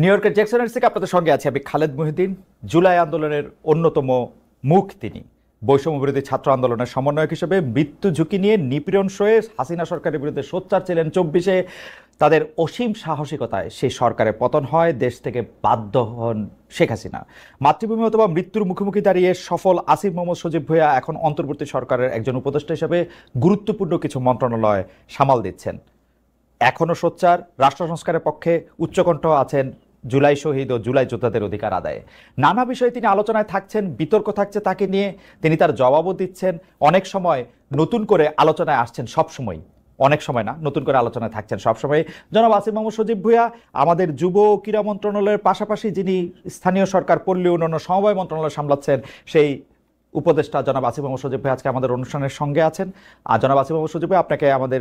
New ইয়র্কের জ্যাকসনের থেকে আপনাদের সঙ্গে আছে আমি খালেদ মহিউদ্দিন। জুলাই আন্দোলনের অন্যতম মুখ তিনি। বৈষম্য বিরোধী ছাত্র আন্দোলনের সমন্বয়ক হিসেবে মৃত্যু ঝুঁকি নিয়ে নিপীড়ন সয়ে হাসিনা সরকারের বিরুদ্ধে সোচ্চার ছিলেন 24-এ। তাদের অসীম সাহসিকতায় সেই সরকারের পতন হয়, দেশ থেকে বাধ্য হন শেখ হাসিনা। মাতৃভূমি অথবা মৃত্যুর মুখোমুখি দাঁড়িয়ে সফল আসিফ মোহাম্মদ সজীব ভূঁইয়া এখন অন্তর্বর্তী সরকারের একজন উপদেষ্টা হিসেবে গুরুত্বপূর্ণ কিছু মন্ত্রণালয় সামাল দিচ্ছেন। এখনও সোচ্চার, রাষ্ট্র সংস্কারের পক্ষে উচ্চকণ্ঠ আছেন জুলাই শহীদ ও জুলাই যোদ্ধাদের অধিকার আদায়ে। নানা বিষয়ে তিনি আলোচনায় থাকছেন, বিতর্ক থাকছে তাকে নিয়ে, তিনি তার জবাবও দিচ্ছেন। অনেক সময় নতুন করে আলোচনায় আসছেন, সবসময়, অনেক সময় না, নতুন করে আলোচনায় থাকছেন সবসময়। জনাব আসিফ মোহাম্মদ সজীব ভূঁইয়া আমাদের যুব ও ক্রীড়া মন্ত্রণালয়ের পাশাপাশি যিনি স্থানীয় সরকার, পল্লী উন্নয়ন, সমবায় মন্ত্রণালয় সামলাচ্ছেন, সেই উপদেষ্টা জনাব আসিফ মোহাম্মদ সজীব ভাই আজকে আমাদের অনুষ্ঠানের সঙ্গে আছেন। আর জনাব আসিফ মোহাম্মদ সজীব ভাই, আপনাকে আমাদের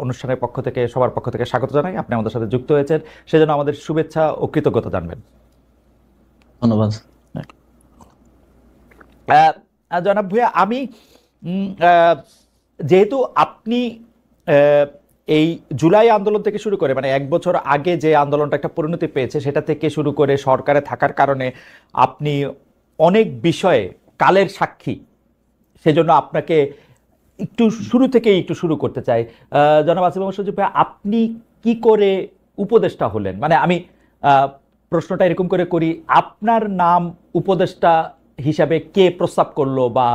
অনুষ্ঠানের পক্ষ থেকে, সবার পক্ষ থেকে স্বাগত জানাই। আপনি আমাদের সাথে যুক্ত হয়েছেন, সেজন্য আমাদের শুভেচ্ছা ও কৃতজ্ঞতা জানবেন। ধন্যবাদ। জনাব ভূঁইয়া, আমি যেহেতু আপনি এই জুলাই আন্দোলন থেকে শুরু করে, মানে এক বছর আগে যে আন্দোলনটা একটা পরিণতি পেয়েছে, সেটা থেকে শুরু করে সরকারে থাকার কারণে আপনি অনেক বিষয়ে কালের সাক্ষী, সেজন্য আপনাকে একটু শুরু থেকেই একটু শুরু করতে চাই। জনাব আসিফ মোহাম্মদ সজীব ভাই, আপনি কি করে উপদেষ্টা হলেন? মানে আমি প্রশ্নটা এরকম করে করি, আপনার নাম উপদেষ্টা হিসাবে কে প্রস্তাব করলো, বা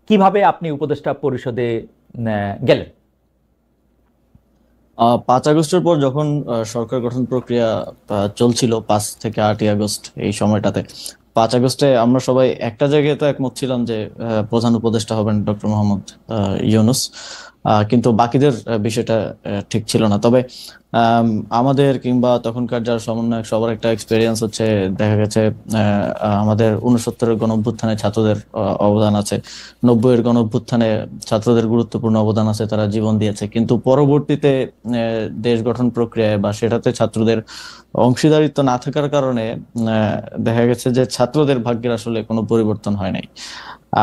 কিভাবে আপনি উপদেষ্টা পরিষদে গেলেন? 5 আগস্টের পর যখন সরকার গঠন প্রক্রিয়া চলছিল, 5 থেকে 8 আগস্ট এই সময়টাতে, 5 আগস্টে আমরা সবাই একটা জায়গায় তো একমত ছিলাম যে প্রধান উপদেষ্টা হবেন ডক্টর মোহাম্মদ ইউনূস, কিন্তু বাকিদের বিষয়টা ঠিক ছিল না। তবে আমাদের কিংবা তখনকার যারা সমন্বয়ক, সবার একটা এক্সপেরিয়েন্স হচ্ছে, দেখা গেছে আমাদের 69-এর গণঅভ্যুত্থানে ছাত্রদের অবদান আছে, 90-এর গণঅভ্যুত্থানে ছাত্রদের গুরুত্বপূর্ণ অবদান আছে, তারা জীবন দিয়েছে। কিন্তু পরবর্তীতে দেশ গঠন প্রক্রিয়ায় বা সেটাতে ছাত্রদের অংশীদারিত্ব না থাকার কারণে দেখা গেছে যে ছাত্রদের ভাগ্যের আসলে কোনো পরিবর্তন হয় নাই।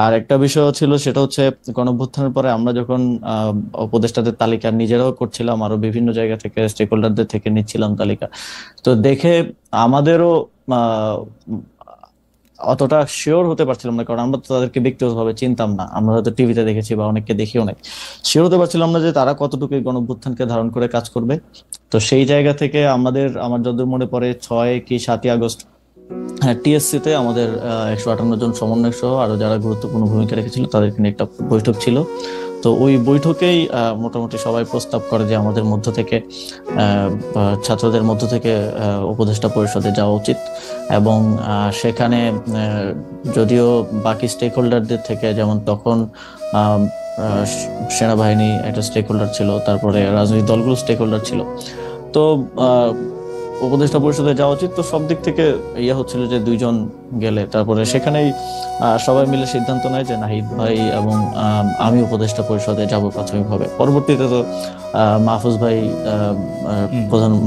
আর একটা বিষয় ছিল, সেটা হচ্ছে গণঅভ্যুত্থানের পরে আমরা যখন উপদেষ্টাদের তালিকা নিজেরাও করছিলাম, আরো বিভিন্ন জায়গা থেকে স্টেক হোল্ডারদের থেকে নিচ্ছিলাম তালিকা, তো দেখে আমাদেরও অতটা শিওর হতে পারছিলাম না, কারণ আমরা তো তাদেরকে ব্যক্তিগতভাবে চিনতাম না, আমরা হয়তো টিভিতে দেখেছি বা অনেককে দেখিও নাই। শিওর হতে পারছিলাম না যে তারা কতটুকু গণঅভ্যুত্থানকে ধারণ করে কাজ করবে। তো সেই জায়গা থেকে আমার যতদূর মনে পড়ে 6 কি 7 আগস্ট টিএসসি তে আমাদের 158 জন সমন্বয়ক সহ আরো যারা গুরুত্বপূর্ণ ভূমিকা রেখেছিল তাদেরকে নিয়ে একটা বৈঠক ছিল। তো ওই বৈঠকেই মোটামুটি সবাই প্রস্তাব করে যে আমাদের মধ্য থেকে, ছাত্রদের মধ্য থেকে উপদেষ্টা পরিষদে যাওয়া উচিত। এবং সেখানে যদিও বাকি স্টেক হোল্ডারদের থেকে, যেমন তখন সেনাবাহিনী একটা স্টেক হোল্ডার ছিল, তারপরে রাজনৈতিক দলগুলো স্টেক হোল্ডার ছিল, তো উপদেষ্টা পরিষদে যাওয়া উচিত। তো সব দিক থেকে হচ্ছিল যে 2 জন গেলে, তারপরে সেখানেই সবাই মিলে সিদ্ধান্ত নেয় যে নাহিদ ভাই এবং আমি উপদেষ্টা পরিষদে যাব প্রাথমিকভাবে। পরবর্তীতে তো মাহফুজ ভাই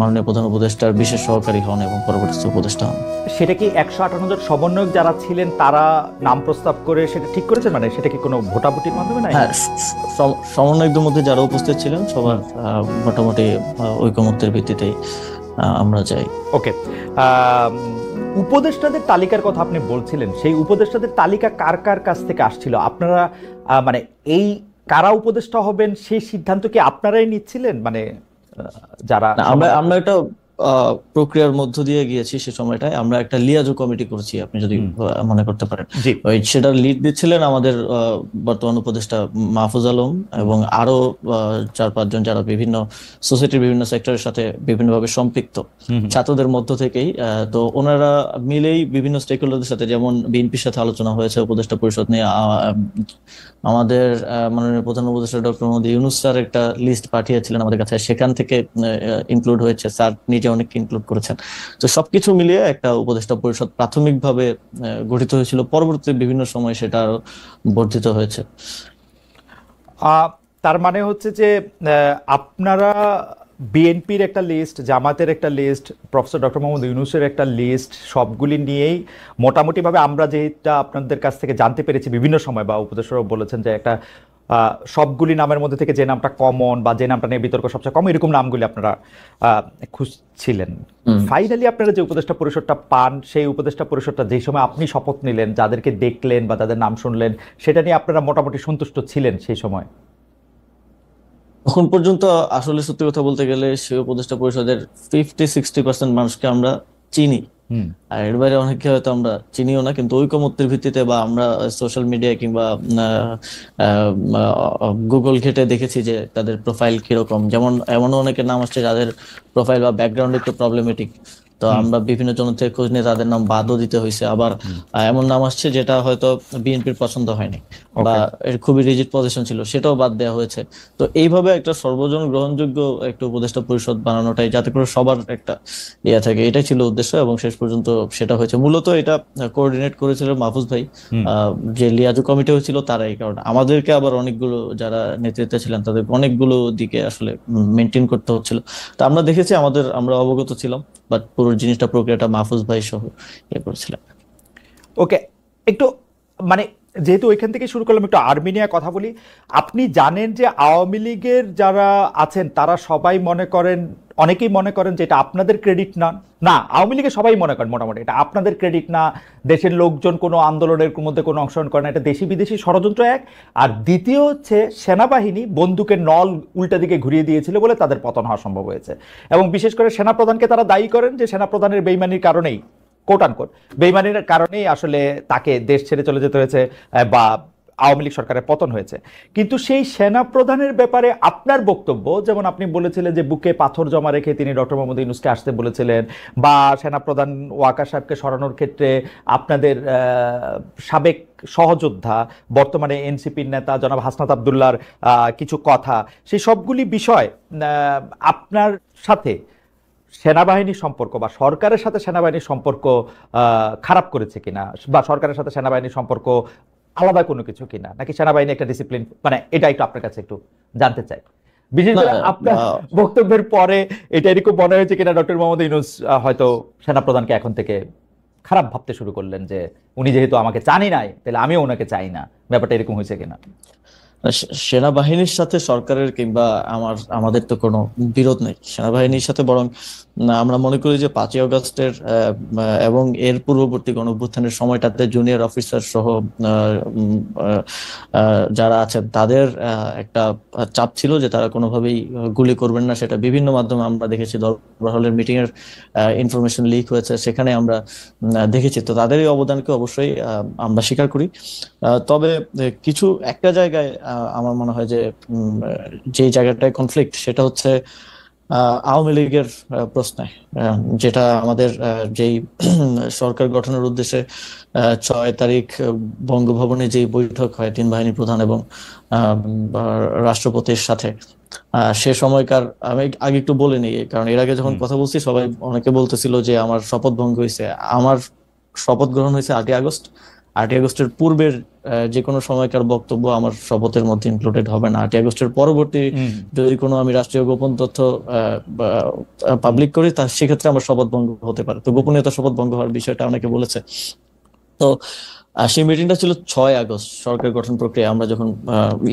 মাননীয় প্রধান উপদেষ্টার বিশেষ সহকারী হন এবং পরবর্তীতে উপদেষ্টা হন। সেটা কি 158 জন সমন্বয়ক যারা ছিলেন তারা নাম প্রস্তাব করে সেটা ঠিক করেছেন? মানে সেটা কি কোনো ভোটাভুটির মাধ্যমে? না, হ্যাঁ, সমন্বয়কদের মধ্যে যারা উপস্থিত ছিলেন সবার মোটামুটি ঐকমত্যের ভিত্তিতেই আমরা যাই। ওকে, উপদেষ্টাদের তালিকার কথা আপনি বলছিলেন, সেই উপদেষ্টাদের তালিকা কার কার কাছ থেকে আসছিল? আপনারা মানে এই কারা উপদেষ্টা হবেন সেই সিদ্ধান্ত কি আপনারাই নিচ্ছিলেন? মানে যারা আমরা একটা প্রক্রিয়ার মধ্য দিয়ে গিয়েছি, সে সময়টায় আমরা একটা লিয়াজো কমিটি করেছি, আপনি যদি মনে করতে পারেন। সেটার লিড দিচ্ছিলেন আমাদের বর্তমান উপদেষ্টা মাহফুজ আলম এবং আরো 4-5 জন যারা বিভিন্ন সোসাইটির বিভিন্ন সেক্টরের সাথে বিভিন্নভাবে সম্পৃক্ত, ছাত্রদের মধ্য থেকেই। তো ওনারা মিলেই বিভিন্ন স্টেক হোল্ডারদের সাথে, যেমন বিএনপির সাথে আলোচনা হয়েছে উপদেষ্টা পরিষদ নিয়ে, আমাদের মাননীয় প্রধান উপদেষ্টা ডক্টর মোহাম্মদ ইউনূস স্যার একটা লিস্ট পাঠিয়েছিলেন আমাদের কাছে, সেখান থেকে ইনক্লুড হয়েছে, স্যার নিজে অনেক ইনক্লুড করেছেন। তো সবকিছু মিলিয়ে একটা উপদেষ্টা পরিষদ প্রাথমিকভাবে গঠিত হয়েছিল, পরবর্তীতে বিভিন্ন সময় সেটা আরো বর্ধিত হয়েছে। তার মানে হচ্ছে যে আপনারা বিএনপির একটা লিস্ট, জামাতের একটা লিস্ট, প্রফেসর ডক্টর মোহাম্মদ ইউনূসের একটা লিস্ট, সবগুলি নিয়েই মোটামুটিভাবে আমরা যেটা আপনাদের কাছ থেকে জানতে পেরেছি বিভিন্ন সময়, বা উপদেষ্টারাও বলেছেন, যে একটা সবগুলি নামের মধ্যে থেকে যে নামটা কমন বা যে নামটা নিয়ে বিতর্ক সবচেয়ে কম, এরকম নামগুলি আপনারা খুঁজছিলেন। ফাইনালি আপনারা যে উপদেষ্টা পরিষদটা পান, সেই উপদেষ্টা পরিষদটা যেই সময় আপনি শপথ নিলেন, যাদেরকে দেখলেন বা তাদের নাম শুনলেন, সেটা নিয়ে আপনারা মোটামুটি সন্তুষ্ট ছিলেন সেই সময়? এখন পর্যন্ত আসলে সত্যি কথা বলতে গেলে সেই উপদেষ্টা পরিষদের 50-60% মানুষকে আমরা চিনি, হুম। আর এর বাইরে অনেকে হয়তো আমরা চিনিও না, কিন্তু ঐকমত্যের ভিত্তিতে বা আমরা সোশ্যাল মিডিয়ায় কিংবা গুগল ঘেটে দেখেছি যে তাদের প্রোফাইল কিরকম। যেমন এমনও অনেকের নাম আসছে যাদের প্রোফাইল বা ব্যাকগ্রাউন্ড একটু প্রবলেমেটিক, তো আমরা বিভিন্ন জন থেকে খোঁজ নিয়ে তাদের নাম বাদও দিতে হয়েছে। আবার এমন নাম আসছে যেটা হয়তো বিএনপির পছন্দ হয়নি বা এর খুবই রিজিড পজিশন ছিল, সেটাও বাদ দেওয়া হয়েছে। তো এইভাবে একটা সর্বজন গ্রহণযোগ্য একটা উপদেষ্টা পরিষদ বানানোটাই, যাতে করে সবার একটা ইয়ে থাকে, এটাই ছিল উদ্দেশ্য এবং শেষ পর্যন্ত সেটা হয়েছে। মূলত এটা কোঅর্ডিনেট করেছিল মাহফুজ ভাই, যে লিয়াজু কমিটি হয়েছিল তারাই। কারণ আমাদেরকে আবার অনেকগুলো যারা নেতৃত্বে ছিলেন তাদের অনেকগুলো দিকে আসলে মেনটেন করতে হচ্ছিল। তো আমরা দেখেছি, আমরা অবগত ছিলাম, বাট পুরো জিনিসটা প্রক্রিয়াটা মাহফুজ ভাই সহ ইয়ে করেছিলেন। ওকে, একটু মানে যেহেতু ওইখান থেকে শুরু করলাম, একটু আর্মেনিয়া কথা বলি। আপনি জানেন যে আওয়ামী লীগের যারা আছেন তারা সবাই মনে করেন, অনেকেই মনে করেন যে এটা আপনাদের ক্রেডিট না। না, আওয়ামী লীগের সবাই মনে করেন মোটামুটি এটা আপনাদের ক্রেডিট না, দেশের লোকজন কোনো আন্দোলনের মধ্যে কোনো অংশগ্রহণ করে না, এটা দেশি বিদেশি ষড়যন্ত্র এক। আর দ্বিতীয় হচ্ছে সেনাবাহিনী বন্দুকের নল উল্টা দিকে ঘুরিয়ে দিয়েছিল বলে তাদের পতন হওয়া সম্ভব হয়েছে। এবং বিশেষ করে সেনাপ্রধানকে তারা দায়ী করেন যে সেনাপ্রধানের বেইমানির কারণেই, কোট আনকোট বেইমানির কারণেই আসলে তাকে দেশ ছেড়ে চলে যেতে হয়েছে বা আওয়ামী লীগ সরকারের পতন হয়েছে। কিন্তু সেই সেনা প্রধানের ব্যাপারে আপনার বক্তব্য, যেমন আপনি বলেছিলেন যে বুকে পাথর জমা রেখে তিনি ডক্টর মোহাম্মদ ইউনূসকে আসতে বলেছিলেন, বা সেনা প্রধান ওয়াকার সাহেবকে সরানোর ক্ষেত্রে আপনাদের সাবেক সহযোদ্ধা বর্তমানে এনসিপির নেতা জনাব হাসনাত আবদুল্লাহর কিছু কথা, সেই সবগুলি বিষয় আপনার সাথে সেনাবাহিনীর সম্পর্ক বা সরকারের সাথে সেনাবাহিনীর সম্পর্ক খারাপ করেছে কিনা, বা সরকারের সাথে সেনাবাহিনীর সম্পর্ক আলাদা কোনো কিছু কিনা, নাকি সেনাবাহিনী একটা ডিসিপ্লিন, মানে এটা একটু আপনার কাছে একটু জানতে চাই। বিশেষ করে আপনার বক্তব্যের পরে এটা এরকম মনে হয়েছে কিনা ডক্টর মোহাম্মদ ইউনূস হয়তো সেনাপ্রধানকে এখন থেকে খারাপ ভাবতে শুরু করলেন যে উনি যেহেতু আমাকে চানই নাই তাহলে আমিও ওনাকে চাই না, ব্যাপারটা এরকম হয়েছে কিনা? সেনাবাহিনীর সাথে সরকারের কিংবা আমাদের তো কোনো বিরোধ নেই সেনাবাহিনীর সাথে, বরং আমরা মনে করি যে 5ই আগস্টের এবং এর পূর্ববর্তী গণঅভ্যুত্থানের সময়টাতে জুনিয়র অফিসার সহ যারা আছেন তাদের একটা চাপ ছিল যে তারা কোনোভাবেই গুলি করবেন না। সেটা বিভিন্ন মাধ্যমে আমরা দেখেছি, দরবার হলের মিটিং এর ইনফরমেশন লিক হয়েছে, সেখানে আমরা দেখেছি। তো তাদের এই অবদানকে অবশ্যই আমরা স্বীকার করি। তবে কিছু একটা জায়গায় আমার মনে হয় যে যে জায়গাটায় কনফ্লিক্ট, সেটা হচ্ছে আওয়ামী লীগের প্রশ্নে, যেটা আমাদের যেই সরকার গঠনের উদ্দেশ্যে 6 তারিখ বঙ্গভবনে যেই বৈঠক হয় 3 বাহিনী প্রধান এবং রাষ্ট্রপতির সাথে, সে সময়কার আমি আগে একটু বলে নিই, কারণ এর আগে যখন কথা বলছি সবাই অনেকে বলতেছিল যে আমার শপথ ভঙ্গ হয়েছে। আমার শপথ গ্রহণ হয়েছে 8ই আগস্ট। 8ই আগস্টের পূর্বের যে কোনো সময়কার বক্তব্য আমার শপথের মধ্যে ইনক্লুডেড হবে না। 8ই আগস্টের পরবর্তী যদি কোনো আমি রাষ্ট্রীয় গোপন তথ্য পাবলিক করি, তা সেক্ষেত্রে আমার শপথ ভঙ্গ হতে পারে। তো গোপনীয়তা শপথ ভঙ্গ হওয়ার বিষয়টা অনেকে বলেছে। তো সেই মিটিংটা ছিল 6 আগস্ট, সরকার গঠন প্রক্রিয়া আমরা যখন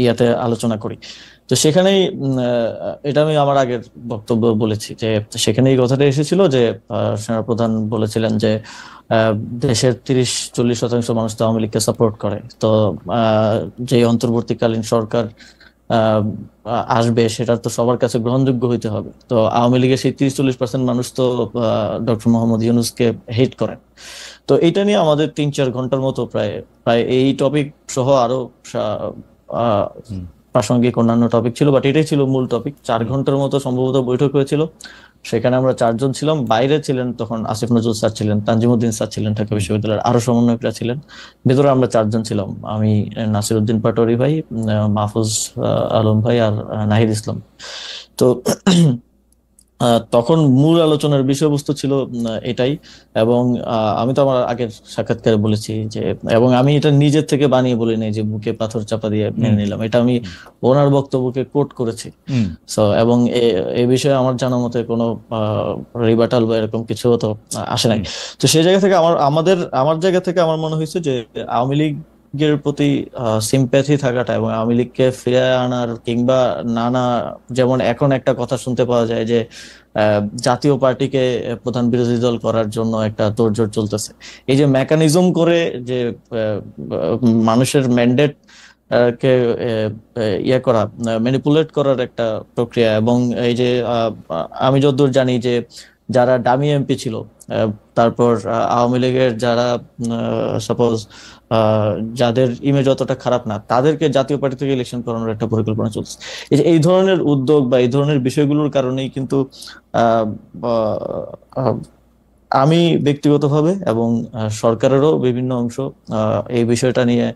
ইয়াতে আলোচনা করি। তো সেখানেই এটা আমি আমার আগের বক্তব্য বলেছি যে সেখানে এই কথাটা এসেছিল যে সেনাপ্রধান বলেছিলেন যে দেশের 30-40% মানুষ তো আওয়ামী লীগকে সাপোর্ট করে। তো যে অন্তর্বর্তীকালীন সরকার আসবে সেটা তো সবার কাছে গ্রহণযোগ্য হইতে হবে। তো আওয়ামী লীগের সেই 30-40% মানুষ তো ডক্টর মোহাম্মদ ইউনূসকে হেট করেন। তো এটা নিয়ে আমাদের 3-4 ঘন্টার মতো প্রায় প্রায় এই টপিক সহ আরো প্রাসঙ্গিক অন্যান্য টপিক ছিল, বাট এটাই ছিল মূল টপিক। 4 ঘন্টার মতো সম্ভবত বৈঠক হয়েছিল। সেখানে আমরা 4 জন ছিলাম। বাইরে ছিলেন তখন আসিফ নজরুল স্যার ছিলেন, তানজিমউদ্দিন স্যার ছিলেন ঢাকা বিশ্ববিদ্যালয়ের, আরো সমন্বয়করা ছিলেন। ভেতরে আমরা 4 জন ছিলাম, আমি, নাসিরউদ্দিন পাটোয়ারি ভাই, মাহফুজ আলম ভাই আর নাহিদ ইসলাম। তো তখন মূল আলোচনার বিষয়বস্তু ছিল এটাই। এবং আমি তো আমার আগের সাক্ষাৎকারে বলেছি যে, এবং আমি এটা নিজের থেকে বানিয়ে বলি নাই যে বুকে পাথর চাপা দিয়ে মেনে নিলাম, এটা আমি ওনার বক্তব্যকে কোট করেছি। এবং এই বিষয়ে আমার জানা মতে কোনো রিবাটাল বা এরকম কিছু তো আসে নাই। তো সেই জায়গা থেকে আমার জায়গা থেকে আমার মনে হয়েছে যে আওয়ামী লীগ লীগের প্রতি সিম্প্যাথি থাকাটা এবং আওয়ামী লীগকে ফিরে আনার কিংবা নানা, যেমন এখন একটা কথা শুনতে পাওয়া যায় যে জাতীয় পার্টিকে প্রধান বিরোধী দল করার জন্য একটা তোড়জোড় চলতেছে। এই যে মেকানিজম করে যে মানুষের ম্যান্ডেট কে ইয়ে করা, ম্যানিপুলেট করার একটা প্রক্রিয়া, এবং এই যে আমি যতদূর জানি যে যারা ডামি এমপি ছিল, তারপর আওয়ামী লীগের যারা সাপোজ যাদের ইমেজ অতটা খারাপ না, তাদেরকে জাতীয় পার্টি থেকে ইলেকশন করানোর একটা পরিকল্পনা চলছে। এই যে এই ধরনের উদ্যোগ বা এই ধরনের বিষয়গুলোর কারণেই কিন্তু আহ, আহ, আমি ব্যক্তিগতভাবে এবং সরকারেরও বিভিন্ন অংশ এই বিষয়টা নিয়ে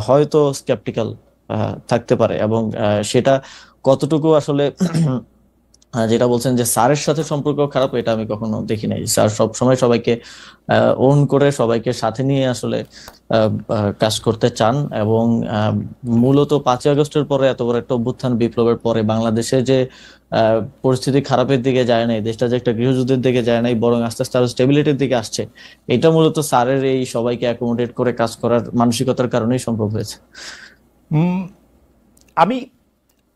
হয়তো স্কেপটিক্যাল থাকতে পারে, এবং সেটা কতটুকু আসলে যেটা বলছেন যে স্যারের সাথে সম্পর্ক খারাপ, এটা আমি কখনো দেখি নাই। স্যার সব সময় সবাইকে ওন করে সবাইকে সাথে নিয়ে আসলে কাজ করতে চান, এবং মূলত 5ই আগস্টের পরে এত বড় একটা অভ্যুত্থান বিপ্লবের পরে বাংলাদেশে যে পরিস্থিতি খারাপের দিকে যায় নাই, দেশটা যে একটা গৃহযুদ্ধের দিকে যায় নাই, বরং আস্তে আস্তে আরো স্টেবিলিটির দিকে আসছে, এটা মূলত স্যারের এই সবাইকে অ্যাকোমোডেট করে কাজ করার মানসিকতার কারণেই সম্ভব হয়েছে। উম, আমি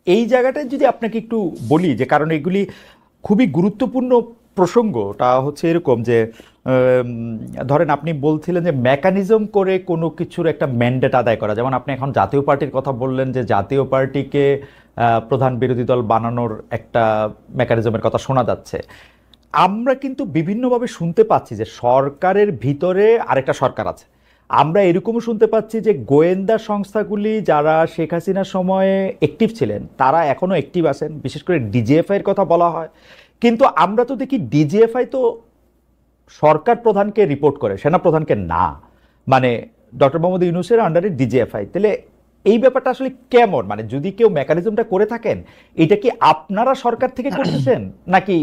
এই জায়গাটায় যদি আপনাকে একটু বলি, যে কারণ এগুলি খুবই গুরুত্বপূর্ণ প্রসঙ্গটা হচ্ছে এরকম যে ধরেন আপনি বলছিলেন যে মেকানিজম করে কোনো কিছুর একটা ম্যান্ডেট আদায় করা, যেমন আপনি এখন জাতীয় পার্টির কথা বললেন যে জাতীয় পার্টিকে প্রধান বিরোধী দল বানানোর একটা মেকানিজমের কথা শোনা যাচ্ছে। আমরা কিন্তু বিভিন্নভাবে শুনতে পাচ্ছি যে সরকারের ভিতরে আরেকটা সরকার আছে। আমরা এরকমও শুনতে পাচ্ছি যে গোয়েন্দা সংস্থাগুলি যারা শেখ হাসিনার সময়ে অ্যাক্টিভ ছিলেন তারা এখনও অ্যাক্টিভ আছেন, বিশেষ করে ডিজিএফআইয়ের কথা বলা হয়। কিন্তু আমরা তো দেখি ডিজিএফআই তো সরকার প্রধানকে রিপোর্ট করে, সেনা প্রধানকে না। মানে ডক্টর মোহাম্মদ ইউনূসের আন্ডারে ডিজিএফআই। তাহলে এই ব্যাপারটা আসলে কেমন? মানে যদি কেউ মেকানিজমটা করে থাকেন, এটা কি আপনারা সরকার থেকে করতেছেন নাকি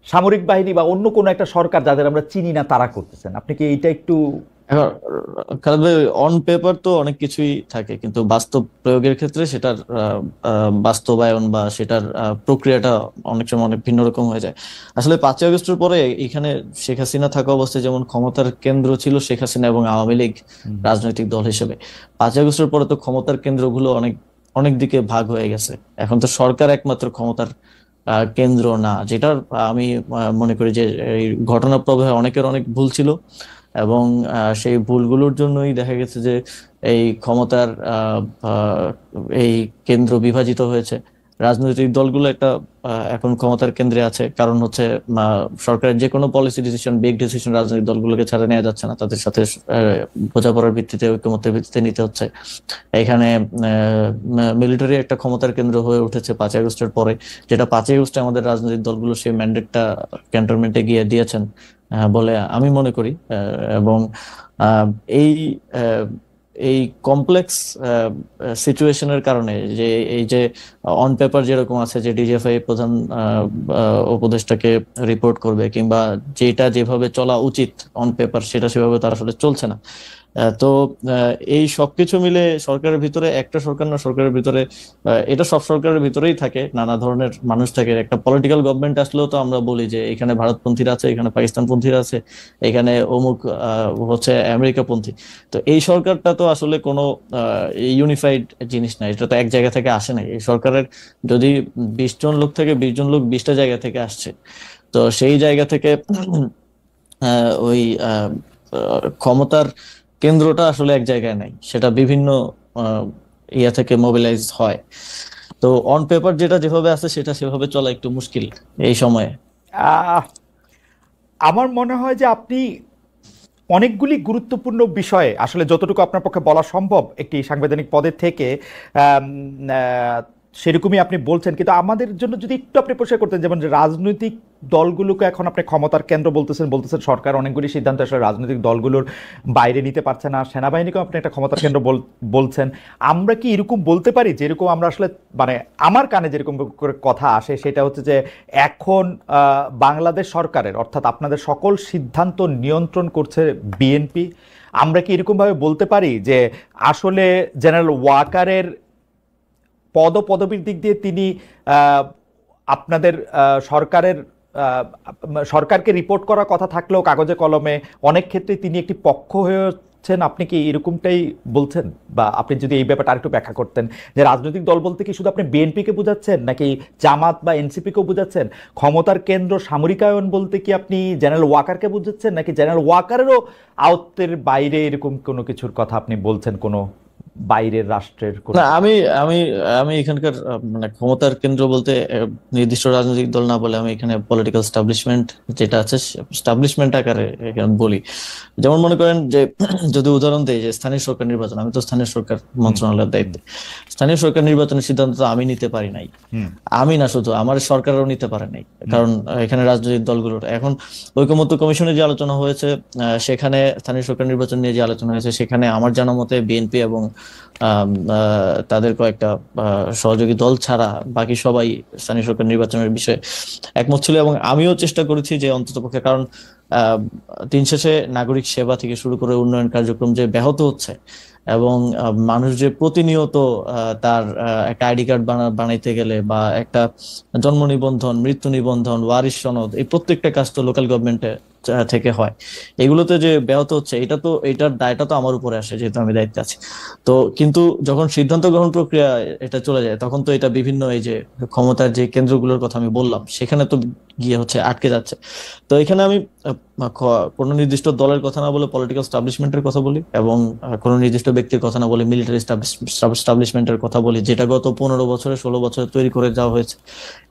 সামরিক বাহিনী বা অন্য কোনো একটা সরকার যাদের আমরা চিনি না তারা করতেছেন? আপনি কি এইটা একটু এখন খালেদ ভাই, অন পেপার তো অনেক কিছুই থাকে, কিন্তু বাস্তব প্রয়োগের ক্ষেত্রে সেটার বাস্তবায়ন বা সেটার প্রক্রিয়াটা অনেক সময় অনেক ভিন্ন রকম হয়ে যায়। আসলে 5ই আগস্টের পরে এখানে শেখ হাসিনা থাকা অবস্থায় যেমন ক্ষমতার কেন্দ্র ছিল শেখ হাসিনা এবং আওয়ামী লীগ রাজনৈতিক দল হিসেবে, 5ই আগস্টের পরে তো ক্ষমতার কেন্দ্রগুলো অনেক অনেক দিকে ভাগ হয়ে গেছে। এখন তো সরকার একমাত্র ক্ষমতার কেন্দ্র না, যেটার আমি মনে করি যে এই ঘটনা প্রবাহে অনেকের অনেক ভুল ছিল, এবং সেই ভুলগুলোর জন্যই দেখা গেছে যে এই ক্ষমতার এই কেন্দ্র বিভাজিত হয়েছে। রাজনৈতিক দলগুলো একটা এখন ক্ষমতার কেন্দ্রে আছে, কারণ হচ্ছে সরকারের যে কোনো পলিসি ডিসিশন, বিগ ডিসিশন রাজনৈতিক দলগুলোকে ছাড়া নেওয়া যাচ্ছে না, তাদের সাথে বোঝাপড়ার ভিত্তিতে, ঐকমত্যের ভিত্তিতে নিতে হচ্ছে। এখানে মিলিটারি একটা ক্ষমতার কেন্দ্র হয়ে উঠেছে 5ই আগস্টের পরে, যেটা 5ই আগস্টে আমাদের রাজনৈতিক দলগুলো সেই ম্যান্ডেটটা ক্যান্টনমেন্টে গিয়ে দিয়েছেন বলে আমি মনে করি। এবং আহ, এই আহ, এই কমপ্লেক্স সিচুয়েশনের কারণে যে এই যে অন পেপার যেরকম আছে যে ডিজিএফআই প্রধান উপদেষ্টাকে রিপোর্ট করবে, কিংবা যেটা যেভাবে চলা উচিত অন পেপার সেটা সেভাবে তার আসলে চলছে না। তো এই সবকিছু মিলে সরকারের ভিতরে, একটা সরকার না, সরকারের ভিতরে এটা সব সরকারের ভিতরেই থাকে, নানা ধরনের মানুষ থাকে। একটা পলিটিক্যাল গভর্নমেন্ট আসলেও তো আমরা বলি যে এখানে ভারতপন্থীরা আছে, এখানে পাকিস্তানপন্থীরা আছে, এখানে অমুক হচ্ছে আমেরিকাপন্থী। তো এই সরকারটা তো আসলে কোনো ইউনিফাইড জিনিস না, এটা তো এক জায়গা থেকে আসে নাই। এই সরকারের যদি 20 জন লোক থেকে 20 জন লোক 20টা জায়গা থেকে আসছে, তো সেই জায়গা থেকে ওই ক্ষমতার কেন্দ্রটা আসলে এক জায়গায় নাই, সেটা বিভিন্ন ইয়া থেকে মোবিলাইজ হয়। তো অন পেপার যেটা যেভাবে আছে সেটা সেভাবে চলা একটু মুশকিল এই সময়ে। আহ, আমার মনে হয় যে আপনি অনেকগুলি গুরুত্বপূর্ণ বিষয়ে আসলে যতটুকু আপনার পক্ষে বলা সম্ভব একটি সাংবিধানিক পদে থেকে আম, আহ, সেরকমই আপনি বলছেন। কিন্তু আমাদের জন্য যদি একটু আপনি পরিষ্কার করতেন, যেমন যে রাজনৈতিক দলগুলোকে এখন আপনি ক্ষমতার কেন্দ্র বলতেছেন, সরকার অনেকগুলি সিদ্ধান্ত আসলে রাজনৈতিক দলগুলোর বাইরে নিতে পারছে না, সেনাবাহিনীকেও আপনি একটা ক্ষমতার কেন্দ্র বলছেন। আমরা কি এরকম বলতে পারি যেরকম আমরা আসলে, মানে আমার কানে যেরকম করে কথা আসে সেটা হচ্ছে যে এখন বাংলাদেশ সরকারের অর্থাৎ আপনাদের সকল সিদ্ধান্ত নিয়ন্ত্রণ করছে বিএনপি? আমরা কি এরকমভাবে বলতে পারি যে আসলে জেনারেল ওয়াকারের পদপদবীর দিক দিয়ে তিনি আপনাদের সরকারের সরকারকে রিপোর্ট করার কথা থাকলেও কাগজে কলমে অনেক ক্ষেত্রে তিনি একটি পক্ষ হয়ে বুঝাচ্ছেন, আপনি কি এরকমটাই বলছেন? বা আপনি যদি এই ব্যাপারটা আরেকটু ব্যাখ্যা করতেন, যে রাজনৈতিক দল বলতে কি শুধু আপনি বিএনপিকে বুঝাচ্ছেন, নাকি জামাত বা এনসিপিকেও বুঝাচ্ছেন? ক্ষমতার কেন্দ্র সামরিকায়ন বলতে কি আপনি জেনারেল ওয়াকারকে বুঝাচ্ছেন, নাকি জেনারেল ওয়াকারেরও আয়ত্তের বাইরে এরকম কোনো কিছুর কথা আপনি বলছেন, কোনো বাইরের রাষ্ট্রের কোনো না, আমি আমি আমি এখানকার মানে ক্ষমতার কেন্দ্র বলতে নির্দিষ্ট রাজনৈতিক দল না বলে আমি এখানে পলিটিক্যাল স্টাবলিশমেন্ট যেটা আছে স্টাবলিশমেন্ট আকারে এখানে বলি। যেমন মনে করেন যে যদি উদাহরণ দেই যে স্থানীয় সরকার নির্বাচন, আমি তো স্থানীয় সরকার হুম মন্ত্রণালয়ের দায়িত্বে। স্থানীয় সরকার নির্বাচনের সিদ্ধান্ত তো আমি নিতে পারি নাই, হুম আমি না শুধু আমার সরকারও নিতে পারে নাই, হুম কারণ এখানে রাজনৈতিক দলগুলোর এখন ঐকমত্য কমিশনে যে আলোচনা হয়েছে, সেখানে স্থানীয় সরকার নির্বাচন নিয়ে যে আলোচনা হয়েছে সেখানে আমার জানা মতে বিএনপি এবং তাদের কয়েকটা সহযোগী দল ছাড়া বাকি সবাই স্থানীয় সরকার নির্বাচনের বিষয়ে একমত ছিল। এবং আমিও চেষ্টা করেছি যে অন্ততপক্ষে, কারণ আহ, দিন শেষে নাগরিক সেবা থেকে শুরু করে উন্নয়ন কার্যক্রম যে ব্যাহত হচ্ছে এবং মানুষ যে প্রতিনিয়ত তার একটা আইডি কার্ড বানাইতে গেলে বা একটা জন্ম নিবন্ধন, মৃত্যু নিবন্ধন, ওয়ারিশ সনদ, এই প্রত্যেকটা কাজ তো লোকাল গভর্নমেন্টে থেকে হয়, এগুলোতে যে ব্যাহত হচ্ছে, এটা তো এটার দায়টা তো আমার উপরে আসে যেহেতু আমি দায়িত্বে আছি। তো কিন্তু যখন সিদ্ধান্ত গ্রহণ প্রক্রিয়া এটা চলে যায় তখন তো এটা বিভিন্ন এই যে ক্ষমতার যে কেন্দ্রগুলোর কথা আমি বললাম সেখানে তো গিয়ে হচ্ছে আটকে যাচ্ছে। তো এখানে আমি কোনো নির্দিষ্ট দলের কথা না বলে পলিটিক্যাল স্টাবলিশমেন্টের কথা বলি এবং কোনো নির্দিষ্ট ব্যক্তির কথা না বলে মিলিটারি স্টাবলিশমেন্টের কথা বলি, যেটা গত 15 বছরে 16 বছরে তৈরি করে যাওয়া হয়েছে।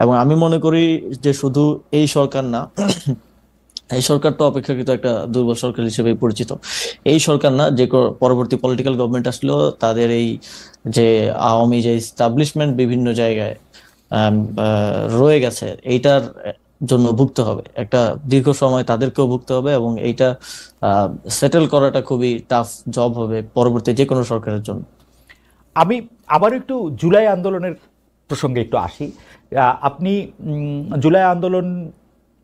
এবং আমি মনে করি যে শুধু এই সরকার না, এই সরকার তো অপেক্ষাকৃত একটা দুর্বল সরকার হিসেবে পরিচিত, এই সরকার না, যে পরবর্তী পলিটিক্যাল গভর্নমেন্ট আসলেও তাদের এই যে আওয়ামী যে এস্টাবলিশমেন্ট বিভিন্ন জায়গায় রয়ে গেছে, এইটার জন্য ভুগতে হবে একটা দীর্ঘ সময়, তাদেরকেও ভুগতে হবে এবং এইটা সেটেল করাটা খুবই টাফ জব হবে পরবর্তী যে কোনো সরকারের জন্য। আমি আবার একটু জুলাই আন্দোলনের প্রসঙ্গে একটু আসি। আপনি জুলাই আন্দোলন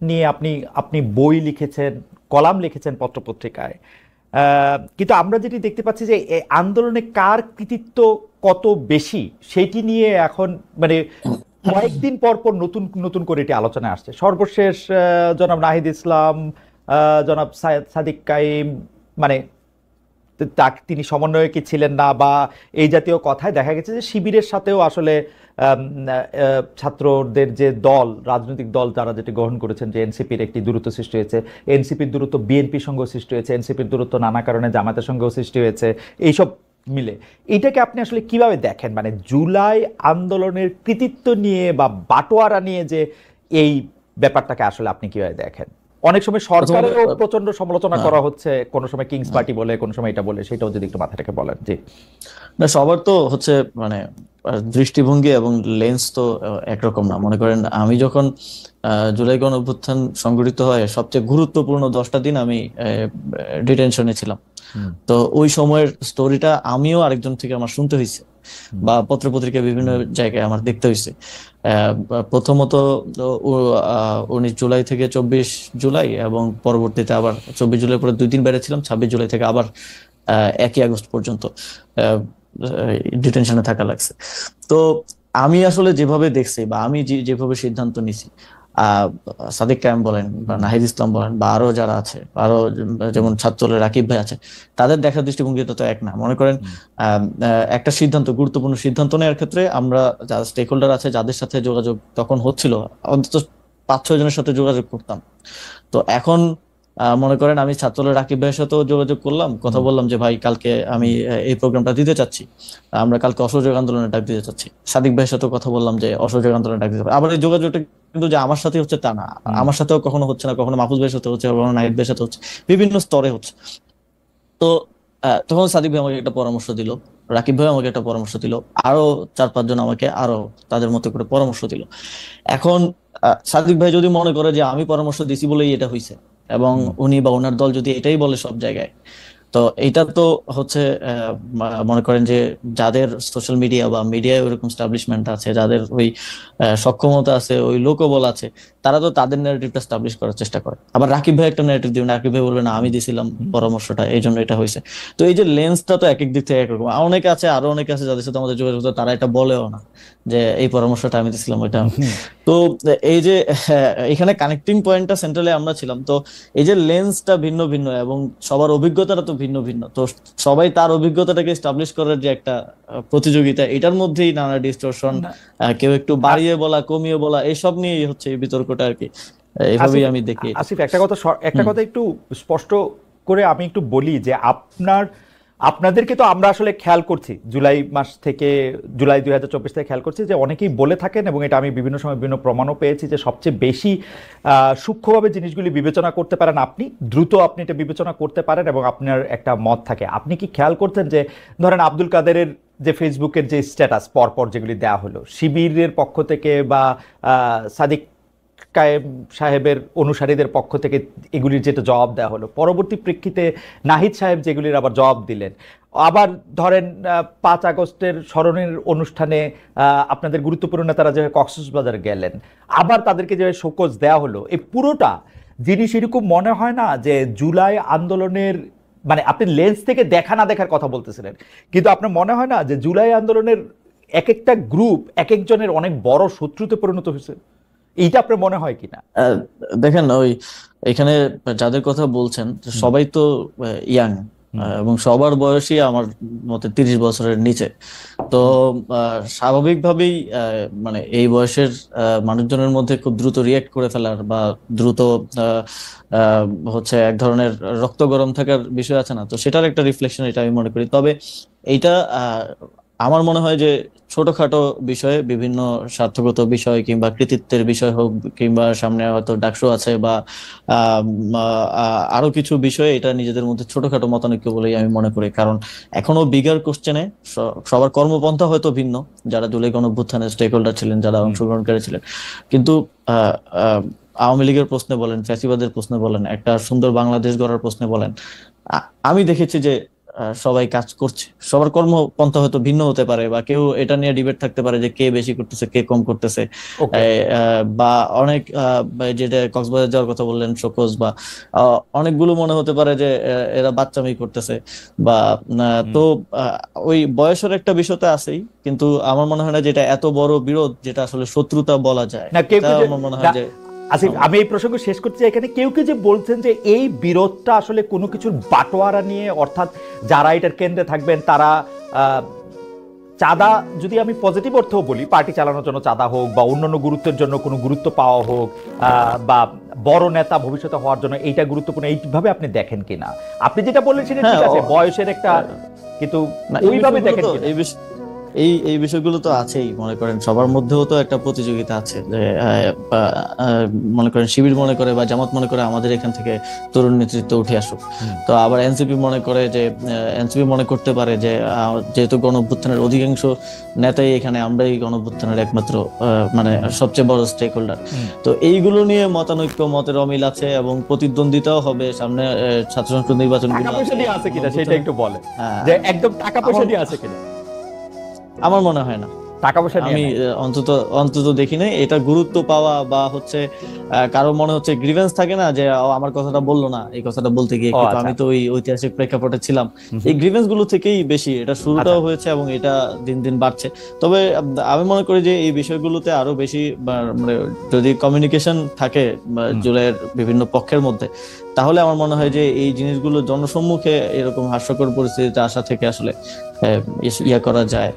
নিয়ে আপনি আপনি বই লিখেছেন, কলাম লিখেছেন পত্রপত্রিকায়। কিন্তু আমরা যেটি দেখতে পাচ্ছি যে এই আন্দোলনে কার কৃতিত্ব কত বেশি সেটি নিয়ে এখন মানে কয়েকদিন পর পর নতুন নতুন করে এটি আলোচনায় আসছে। সর্বশেষ জনাব নাহিদ ইসলাম, জনাব সাদিক কাইম, মানে তিনি সমন্বয়কই ছিলেন না বা এই জাতীয় কথায় দেখা গেছে যে শিবিরের সাথেও আসলে ছাত্রদের যে দল, রাজনৈতিক দল যারা যেটি গ্রহণ করেছেন, যে এনসিপির একটি দূরত্ব সৃষ্টি হয়েছে, এনসিপির দূরত্ব বিএনপির সঙ্গেও সৃষ্টি হয়েছে, এনসিপির দূরত্ব নানা কারণে জামাতের সঙ্গেও সৃষ্টি হয়েছে, এইসব মিলে এটাকে আপনি আসলে কিভাবে দেখেন? মানে জুলাই আন্দোলনের কৃতিত্ব নিয়ে বা বাটোয়ারা নিয়ে যে এই ব্যাপারটাকে আসলে আপনি কিভাবে দেখেন? অনেক সময় প্রথমত সরকারেরও প্রচন্ড সমালোচনা হ্যাঁ, করা হচ্ছে, কোনো সময় কিংস হ্যাঁ। পার্টি বলে, কোনো সময় এটা বলে, সেটাও যদি একটু মাথাটাকে বলেন। জি। না, সবার তো হচ্ছে মানে দৃষ্টিভঙ্গি এবং লেন্স তো একরকম না। মনে করেন আমি যখন জুলাই গণ অভ্যুত্থান সংঘটিত হয় সবচেয়ে গুরুত্বপূর্ণ 10টা দিন আমি ডিটেনশনে ছিলাম। হুম তো ওই সময়ের স্টোরিটা আমিও আরেকজন থেকে আমার শুনতে হয়েছে হুম বা পত্রপত্রিকা বিভিন্ন জায়গায় আমার দেখতে হয়েছে। প্রথমত তো 19 জুলাই থেকে 24 জুলাই এবং পরবর্তীতে আবার 24 জুলাই পরে 2 দিন বেড়েছিলাম, 26 জুলাই থেকে আবার 1 আগস্ট পর্যন্ত ডিটেনশনে থাকা লাগছে। তো আমি আসলে যেভাবে দেখছি বা আমি যেভাবে সিদ্ধান্ত নিছি, আহ সাদিক কায়েম বলেন বা হুম নাহিদ ইসলাম বলেন বা আরো যারা আছে, আরো যেমন ছাত্রদলের রাকিব ভাই আছে, তাদের দেখার দৃষ্টিভঙ্গিটা তো এক না। মনে করেন হুম একটা সিদ্ধান্ত, গুরুত্বপূর্ণ সিদ্ধান্ত নেওয়ার ক্ষেত্রে আমরা যারা স্টেক হোল্ডার আছে যাদের সাথে যোগাযোগ তখন হচ্ছিল, অন্তত 5-6 জনের সাথে যোগাযোগ করতাম। তো এখন মনে করেন আমি ছাত্রদলের রাকিব ভাইয়ের সাথেও যোগাযোগ করলাম, কথা হুম বললাম যে ভাই কালকে আমি এই প্রোগ্রামটা দিতে চাচ্ছি, আমরা কালকে অসহযোগ আন্দোলনের ডাক দিতে চাচ্ছি। সাদিক ভাইয়ের সাথেও কথা বললাম যে অসহযোগ আন্দোলনের ডাক দিতে হবে। আবার এই যোগাযোগটা কিন্তু যে আমার সাথে হচ্ছে তা না, হুম আমার সাথেও কখনো হচ্ছে না, কখনো মাহফুজ ভাইয়ের সাথে হচ্ছে, কখনো নাহিদ ভাইয়ের সাথে হচ্ছে, বিভিন্ন স্তরে হচ্ছে। তো তখন সাদিক ভাই আমাকে একটা পরামর্শ দিল, রাকিব ভাই আমাকে একটা পরামর্শ দিল, আরো 4-5 জন আমাকে আরো তাদের মতো করে পরামর্শ দিল। এখন সাদিক ভাই যদি মনে করে যে আমি পরামর্শ দিছি বলেই এটা হয়েছে এবং হুম উনি বা ওনার দল যদি এটাই বলে সব জায়গায়, তো এইটা তো হচ্ছে মনে করেন যে যাদের সোশ্যাল মিডিয়া বা মিডিয়ায় ওইরকম স্টাবলিশমেন্ট আছে, যাদের ওই সক্ষমতা আছে, ওই লোকবল আছে, তারা তো তাদের ন্যারেটিভটা স্টাবলিশ করার চেষ্টা করে। আবার রাকিব ভাই একটা ন্যারেটিভ দিবেন, রাকিব ভাই বলবে না আমি দিছিলাম হুম পরামর্শটা এই জন্য এটা হয়েছে। তো এই যে লেন্সটা তো এক এক দিক থেকে একরকম। অনেকে আছে, আরো অনেকে আছে যাদের সাথে আমাদের যোগাযোগ হতো, তারা এটা বলেও না যে এই পরামর্শটা আমি দিছিলাম ওইটা। হুম। তো এই যে এখানে কানেক্টিং পয়েন্টটা সেন্ট্রালে আমরা ছিলাম, তো এই যে লেন্সটা ভিন্ন ভিন্ন এবং সবার অভিজ্ঞতাটা তো ভিন্ন ভিন্ন, তো সবাই তার অভিজ্ঞতাটাকে এস্টাবলিশ করার যে একটা প্রতিযোগিতা, এটার মধ্যেই নানা ডিস্টরশন, না, কেউ একটু বাড়িয়ে বলা কমিয়ে বলা এসব নিয়েই হচ্ছে এই বিতর্কটা আর কি। এইভাবেই আসিফ, আমি দেখি এটা। আসিফ একটা কথা একটু স্পষ্ট করে আমি একটু বলি যে আপনাদেরকে তো আমরা আসলে খেয়াল করছি জুলাই মাস থেকে, জুলাই 2024 থেকে খেয়াল করছি যে অনেকেই বলে থাকেন, এবং এটা আমি বিভিন্ন সময় বিভিন্ন প্রমাণও পেয়েছি যে সবচেয়ে বেশি সূক্ষ্মভাবে জিনিসগুলি বিবেচনা করতে পারেন আপনি, দ্রুত আপনি এটা বিবেচনা করতে পারেন এবং আপনার একটা মত থাকে। আপনি কি খেয়াল করছেন যে ধরেন আব্দুল কাদেরের যে ফেসবুকের যে স্ট্যাটাস পরপর যেগুলি দেওয়া হলো শিবিরের পক্ষ থেকে বা সাদিক কায়েম সাহেবের অনুসারীদের পক্ষ থেকে এগুলির যেটা জবাব দেওয়া হলো, পরবর্তী প্রেক্ষিতে নাহিদ সাহেব যেগুলির আবার জবাব দিলেন, আবার ধরেন 5 আগস্টের স্মরণের অনুষ্ঠানে আপনাদের গুরুত্বপূর্ণ নেতারা যে কক্সবাজার গেলেন, আবার তাদেরকে যে শোকজ দেওয়া হলো, এই পুরোটা জিনিস এরকম মনে হয় না যে জুলাই আন্দোলনের, মানে আপনি লেন্স থেকে দেখা না দেখার কথা বলতেছিলেন, কিন্তু আপনার মনে হয় না যে জুলাই আন্দোলনের এক একটা গ্রুপ এক একজনের অনেক বড় শত্রুতে পরিণত হয়েছে? এইটা আপনার মনে হয় কিনা? আহ, দেখেন ওই এখানে যাদের কথা বলছেন সবাই তো ইয়াং, এবং সবার বয়সই আমার মতে 30 বছরের নিচে। তো স্বাভাবিকভাবেই মানে এই বয়সের মানুষজনের মধ্যে খুব দ্রুত রিয়েক্ট করে ফেলার বা দ্রুত আহ, আহ, হচ্ছে এক ধরনের রক্ত গরম থাকার বিষয় আছে না, তো সেটার একটা রিফ্লেকশন এটা আমি মনে করি। তবে এইটা আমার মনে হয় যে ছোটখাটো বিষয়ে, বিভিন্ন স্বার্থগত বিষয় কিংবা কৃতিত্বের বিষয় হোক, কিংবা সামনে হয়তো ডাকসু আছে বা আরো কিছু বিষয়ে, এটা নিজেদের মধ্যে ছোটখাটো মতানৈক্য বলেই আমি মনে করি। কারণ এখনো বিগার কোশ্চেনে সবার কর্মপন্থা হয়তো ভিন্ন, যারা জুলাই গণঅভ্যুত্থানের স্টেক হোল্ডার ছিলেন, যারা অংশগ্রহণকারী ছিলেন, কিন্তু আহ আহ আওয়ামী লীগের প্রশ্নে বলেন, ফ্যাসিবাদের প্রশ্নে বলেন, একটা সুন্দর বাংলাদেশ গড়ার প্রশ্নে বলেন, আমি দেখেছি যে সবাই কাজ করছে। সবার কর্মপন্থা হয়তো ভিন্ন হতে পারে, বা কেউ এটা নিয়ে ডিবেট থাকতে পারে যে কে বেশি করতেছে কে কম করতেছে, ওকে, বা অনেক যেটা কক্সবাজার যাওয়ার কথা বললেন শোকজ, বা অনেকগুলো মনে হতে পারে যে এরা বাচ্চামি করতেছে, বা তো ওই বয়সের একটা বিষয় তো আছেই। কিন্তু আমার মনে হয় না যেটা এত বড় বিরোধ যেটা আসলে শত্রুতা বলা যায়, না কেউ এটা কেউ আমার মনে হয় যে আসিফ, আমি এই প্রসঙ্গ শেষ করতে চাই এখানে, কেউ কেউ যে বলছেন যে এই বিরোধটা আসলে কোনো কিছুর বাটোয়ারা নিয়ে, অর্থাৎ যারা এটার কেন্দ্রে থাকবেন তারা চাঁদা, যদি আমি পজিটিভ অর্থেও বলি, পার্টি চালানোর জন্য চাঁদা হোক বা অন্যান্য গুরুত্বের জন্য কোনো গুরুত্ব পাওয়া হোক, বা বড় নেতা ভবিষ্যতে হওয়ার জন্য এইটা গুরুত্বপূর্ণ, এইভাবে আপনি দেখেন কিনা? আপনি যেটা বললেন সেটা ঠিক আছে, বয়সের একটা, কিন্তু না, ওইভাবে দেখেন কিনা? এই এই বিষয়গুলো তো আছেই। মনে করেন সবার মধ্যেও তো একটা প্রতিযোগিতা আছে যে মনে করেন শিবির মনে করে বা জামাত মনে করে আমাদের এখান থেকে তরুণ নেতৃত্ব উঠে আসুক। তো আবার এনসিপি মনে করে যে, এনসিপি মনে করতে পারে যে যেহেতু গণঅভ্যুত্থানের অধিকাংশ নেতাই এখানে, আমরাই গণঅভ্যুত্থানের একমাত্র মানে সবচেয়ে বড় স্টেক হোল্ডার। তো এইগুলো নিয়ে মতানৈক্য, মতের অমিল আছে এবং প্রতিদ্বন্দ্বিতাও হবে সামনে ছাত্র সংসদ নির্বাচন। টাকা পয়সা দিয়ে আছে কিনা সেটা একটু বলেন, হ্যাঁ, যে একদম টাকা পয়সা দিয়ে আছে কিনা? আমার মনে হয় না। টাকা পয়সা আমি নিয়ে নাই। অন্তত অন্তত দেখি নাই এটা গুরুত্ব পাওয়া, বা হচ্ছে কারো মনে হচ্ছে গ্রিভেন্স থাকে না যে ও আমার কথাটা বললো না, এই কথাটা বলতে গিয়ে, ও কিন্তু আচ্ছা, আমি তো ওই ঐতিহাসিক প্রেক্ষাপটে ছিলাম। এই গ্রিভেন্স গুলো থেকেই বেশি এটা শুরুটাও আচ্ছা। হয়েছে এবং এটা দিন দিন বাড়ছে। তবে আমি মনে করি যে এই বিষয়গুলোতে আরো বেশি মানে যদি কমিউনিকেশন থাকে জুলাইয়ের বিভিন্ন পক্ষের মধ্যে, তাহলে আমার মনে হয় যে এই জিনিসগুলো জনসম্মুখে এরকম হাস্যকর পরিস্থিতিতে আসা থেকে আসলে ইয়া করা যায়।